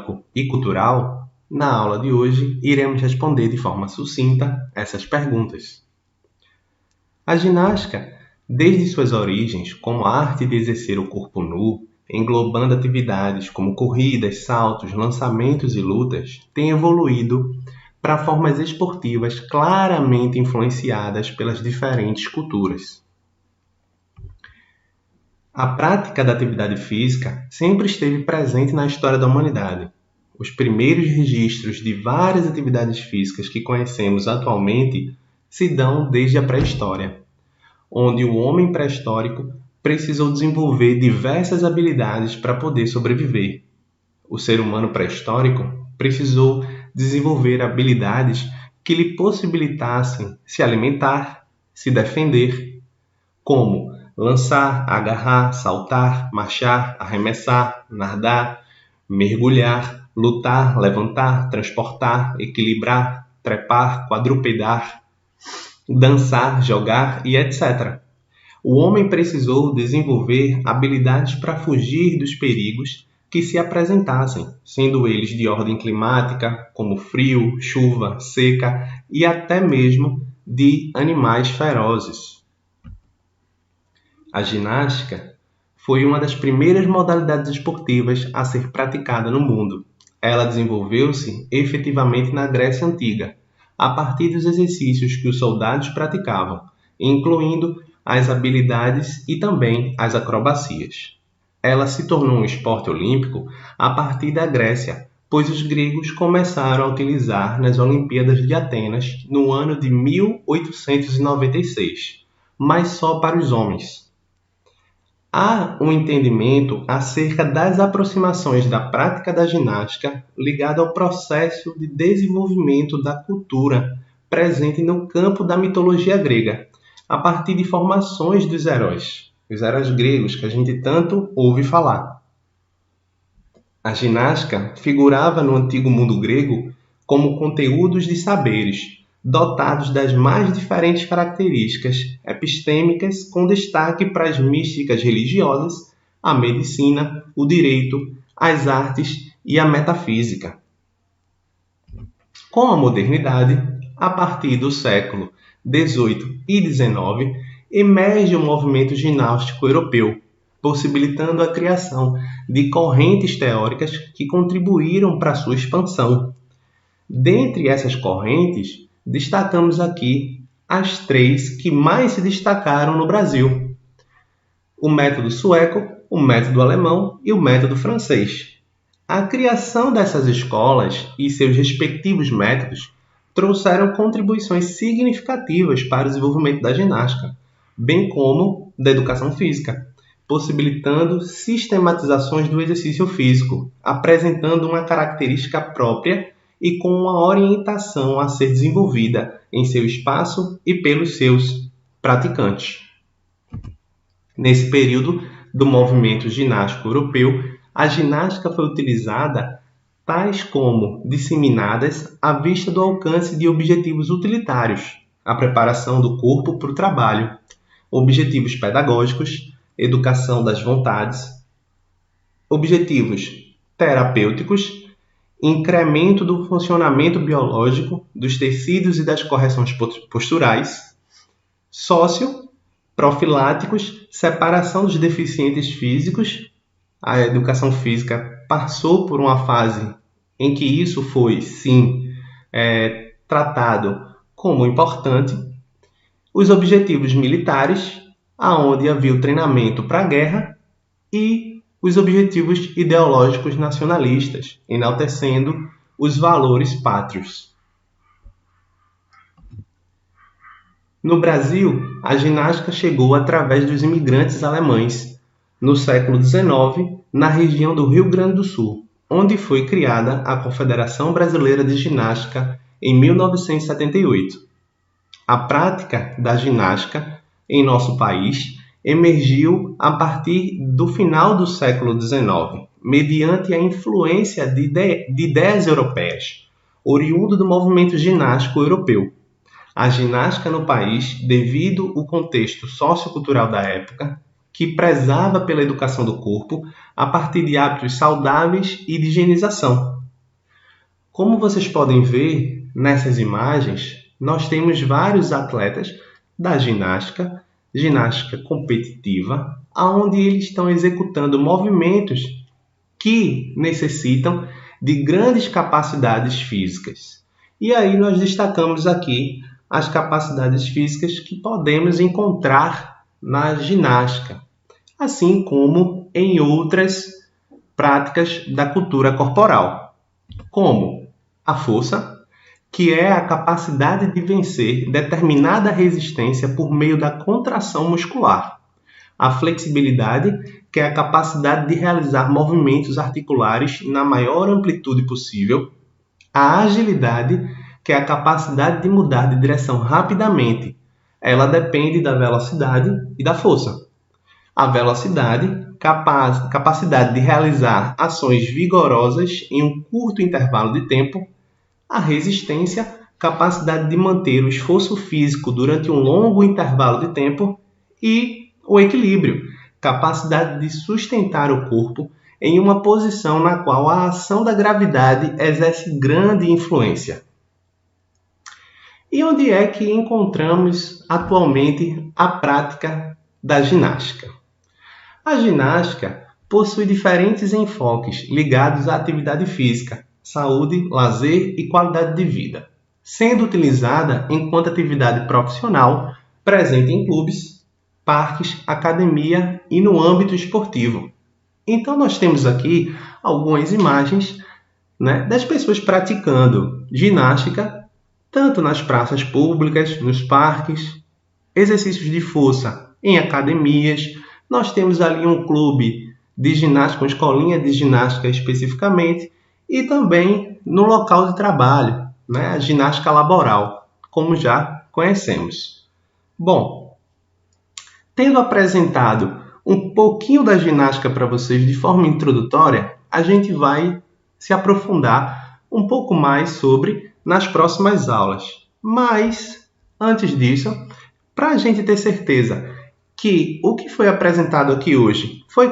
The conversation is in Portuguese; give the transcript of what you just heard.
histórico e cultural, na aula de hoje iremos responder de forma sucinta essas perguntas. A ginástica, desde suas origens como a arte de exercer o corpo nu, englobando atividades como corridas, saltos, lançamentos e lutas, tem evoluído para formas esportivas claramente influenciadas pelas diferentes culturas. A prática da atividade física sempre esteve presente na história da humanidade. Os primeiros registros de várias atividades físicas que conhecemos atualmente se dão desde a pré-história, onde o homem pré-histórico precisou desenvolver diversas habilidades para poder sobreviver. O ser humano pré-histórico precisou desenvolver habilidades que lhe possibilitassem se alimentar, se defender, como lançar, agarrar, saltar, marchar, arremessar, nadar, mergulhar, lutar, levantar, transportar, equilibrar, trepar, quadrupedar, dançar, jogar e etc. O homem precisou desenvolver habilidades para fugir dos perigos que se apresentassem, sendo eles de ordem climática, como frio, chuva, seca e até mesmo de animais ferozes. A ginástica foi uma das primeiras modalidades esportivas a ser praticada no mundo. Ela desenvolveu-se efetivamente na Grécia Antiga, a partir dos exercícios que os soldados praticavam, incluindo as habilidades e também as acrobacias. Ela se tornou um esporte olímpico a partir da Grécia, pois os gregos começaram a utilizar nas Olimpíadas de Atenas no ano de 1896, mas só para os homens. Há um entendimento acerca das aproximações da prática da ginástica ligado ao processo de desenvolvimento da cultura presente no campo da mitologia grega, a partir de formações dos heróis, os heróis gregos que a gente tanto ouve falar. A ginástica figurava no antigo mundo grego como conteúdos de saberes, dotados das mais diferentes características epistêmicas, com destaque para as místicas religiosas, a medicina, o direito, as artes e a metafísica. Com a modernidade, a partir do século XVIII e XIX, emerge o movimento ginástico europeu, possibilitando a criação de correntes teóricas que contribuíram para sua expansão. Dentre essas correntes, destacamos aqui as três que mais se destacaram no Brasil: o método sueco, o método alemão e o método francês. A criação dessas escolas e seus respectivos métodos trouxeram contribuições significativas para o desenvolvimento da ginástica, bem como da educação física, possibilitando sistematizações do exercício físico, apresentando uma característica própria e com uma orientação a ser desenvolvida em seu espaço e pelos seus praticantes. Nesse período do movimento ginástico europeu, a ginástica foi utilizada tais como disseminadas à vista do alcance de objetivos utilitários, a preparação do corpo para o trabalho, objetivos pedagógicos, educação das vontades, objetivos terapêuticos, incremento do funcionamento biológico dos tecidos e das correções posturais, profiláticos, separação dos deficientes físicos. A educação física passou por uma fase em que isso foi, sim, tratado como importante. Os objetivos militares, aonde havia o treinamento para a guerra, e os objetivos ideológicos nacionalistas, enaltecendo os valores pátrios. No Brasil, a ginástica chegou através dos imigrantes alemães, no século XIX, na região do Rio Grande do Sul, onde foi criada a Confederação Brasileira de Ginástica em 1978. A prática da ginástica em nosso país emergiu a partir do final do século XIX, mediante a influência de ideias europeias, oriundo do movimento ginástico europeu. A ginástica no país, devido ao contexto sociocultural da época, que prezava pela educação do corpo a partir de hábitos saudáveis e de higienização. Como vocês podem ver nessas imagens, nós temos vários atletas da ginástica competitiva, onde eles estão executando movimentos que necessitam de grandes capacidades físicas. E aí nós destacamos aqui as capacidades físicas que podemos encontrar na ginástica, assim como em outras práticas da cultura corporal, como a força, que é a capacidade de vencer determinada resistência por meio da contração muscular, a flexibilidade, que é a capacidade de realizar movimentos articulares na maior amplitude possível, a agilidade, que é a capacidade de mudar de direção rapidamente. Ela depende da velocidade e da força. A velocidade, capacidade de realizar ações vigorosas em um curto intervalo de tempo. A resistência, capacidade de manter o esforço físico durante um longo intervalo de tempo. E o equilíbrio, capacidade de sustentar o corpo em uma posição na qual a ação da gravidade exerce grande influência. E onde é que encontramos atualmente a prática da ginástica? A ginástica possui diferentes enfoques ligados à atividade física, saúde, lazer e qualidade de vida, sendo utilizada enquanto atividade profissional presente em clubes, parques, academia e no âmbito esportivo. Então nós temos aqui algumas imagens, das pessoas praticando ginástica, tanto nas praças públicas, nos parques, exercícios de força em academias. Nós temos ali um clube de ginástica, uma escolinha de ginástica especificamente, e também no local de trabalho, a ginástica laboral, como já conhecemos. Bom, tendo apresentado um pouquinho da ginástica para vocês de forma introdutória, a gente vai se aprofundar um pouco mais sobre nas próximas aulas. Mas, antes disso, para a gente ter certeza que o que foi apresentado aqui hoje foi